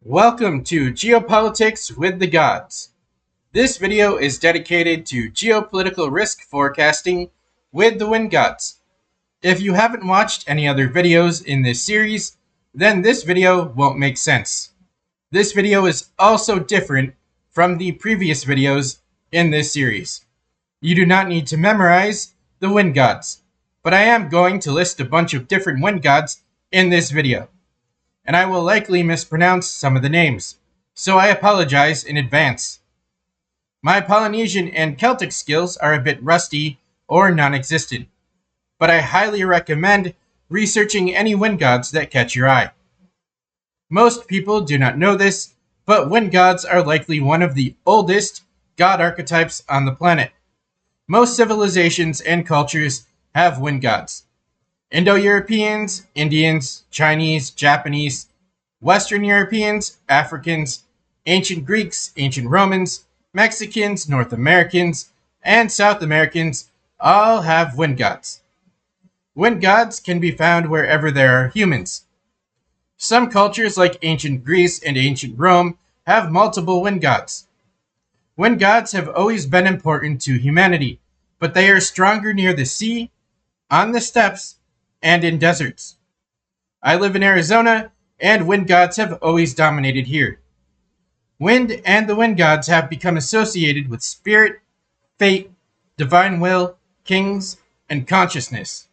Welcome to Geopolitics with the Gods. This video is dedicated to geopolitical risk forecasting with the wind gods. If you haven't watched any other videos in this series, then this video won't make sense. This video is also different from the previous videos in this series. You do not need to memorize the wind gods, but I am going to list a bunch of different wind gods in this video, and I will likely mispronounce some of the names, so I apologize in advance. My Polynesian and Celtic skills are a bit rusty or non-existent, but I highly recommend researching any wind gods that catch your eye. Most people do not know this, but wind gods are likely one of the oldest god archetypes on the planet. Most civilizations and cultures have wind gods. Indo-Europeans, Indians, Chinese, Japanese, Western Europeans, Africans, ancient Greeks, ancient Romans, Mexicans, North Americans, and South Americans all have wind gods. Wind gods can be found wherever there are humans. Some cultures like ancient Greece and ancient Rome have multiple wind gods. Wind gods have always been important to humanity, but they are stronger near the sea, on the steppes, and in deserts. I live in Arizona, and wind gods have always dominated here. Wind and the wind gods have become associated with spirit, fate, divine will, kings, and consciousness.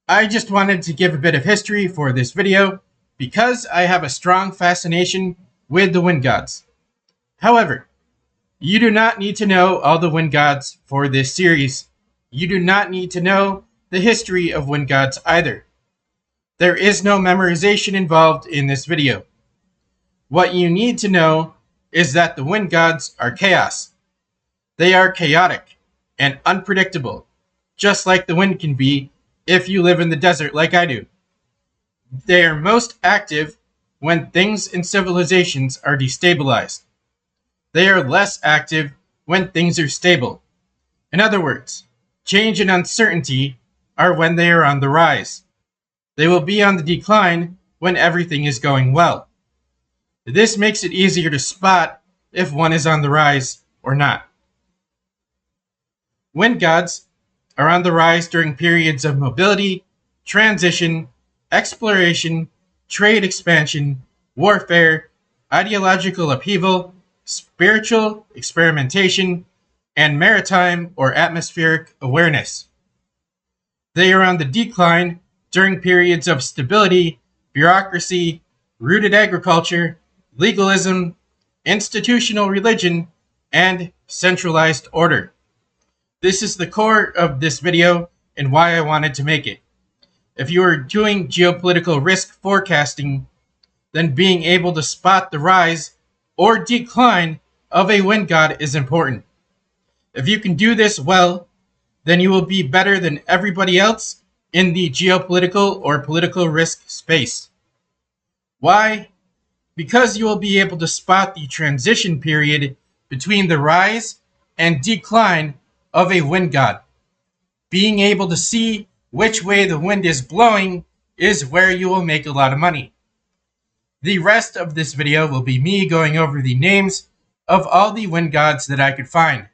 I just wanted to give a bit of history for this video because I have a strong fascination with the wind gods. However, you do not need to know all the wind gods for this series. You do not need to know the history of wind gods either. There is no memorization involved in this video. What you need to know is that the wind gods are chaos. They are chaotic and unpredictable, just like the wind can be if you live in the desert like I do. They are most active when things in civilizations are destabilized. They are less active when things are stable. In other words, change and uncertainty are when they are on the rise. They will be on the decline when everything is going well. This makes it easier to spot if one is on the rise or not. Wind gods are on the rise during periods of mobility, transition, exploration, trade expansion, warfare, ideological upheaval, spiritual experimentation, and maritime or atmospheric awareness. They are on the decline during periods of stability, bureaucracy, rooted agriculture, legalism, institutional religion, and centralized order. This is the core of this video and why I wanted to make it. If you are doing geopolitical risk forecasting, then being able to spot the rise or decline of a wind god is important. If you can do this well, then you will be better than everybody else in the geopolitical or political risk space. Why? Because you will be able to spot the transition period between the rise and decline of a wind god. Being able to see which way the wind is blowing is where you will make a lot of money. The rest of this video will be me going over the names of all the wind gods that I could find.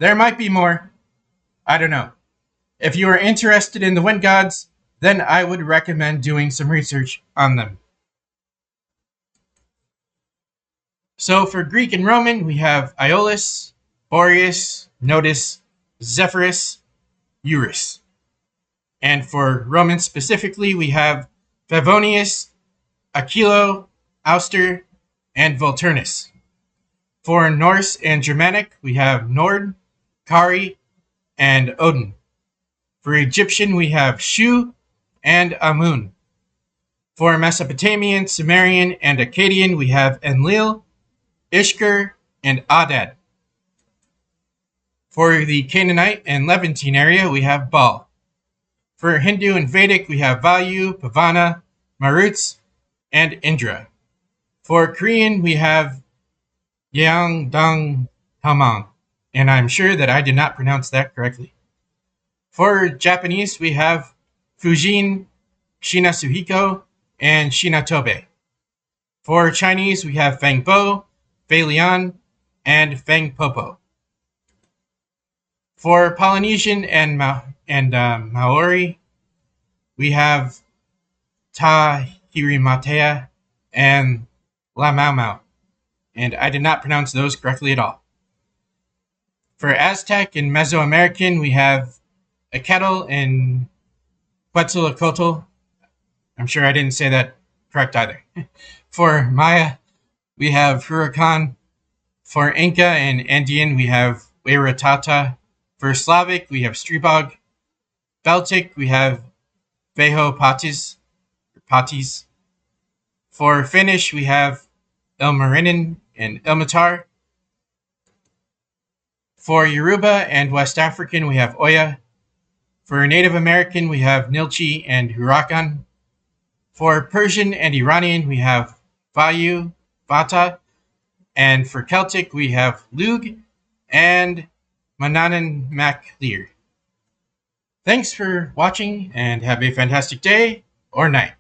There might be more. I don't know. If you are interested in the wind gods, then I would recommend doing some research on them. So for Greek and Roman, we have Aeolus, Boreas, Notus, Zephyrus, Eurus. And for Roman specifically, we have Favonius, Aquilo, Auster, and Volturnus. For Norse and Germanic, we have Nord, Kari, and Odin. For Egyptian, we have Shu and Amun. For Mesopotamian, Sumerian, and Akkadian, we have Enlil, Ishkur, and Adad. For the Canaanite and Levantine area, we have Baal. For Hindu and Vedic, we have Vayu, Pavana, Maruts, and Indra. For Korean, we have Yeongdong Haman, and I'm sure that I did not pronounce that correctly. For Japanese, we have Fujin Shinasuhiko, and Shinatobe. For Chinese, we have Feng Bo, Fei Lian, and Feng Popo. For Polynesian and Maori, we have Tahirimatea and La Mau Mau, and I did not pronounce those correctly at all. For Aztec and Mesoamerican, we have a kettle and Quetzalcoatl. I'm sure I didn't say that correct either. For Maya, we have Huracan. For Inca and Andean, we have Wairatata. For Slavic, we have Stribog. Celtic, we have Veho Patis. For Finnish, we have Ilmarinen and Ilmatar. For Yoruba and West African, we have Oya. For Native American, we have Nilchi and Huracan. For Persian and Iranian, we have Vayu, Vata. And for Celtic, we have Lug and Mananan Maclear. Thanks for watching and have a fantastic day or night.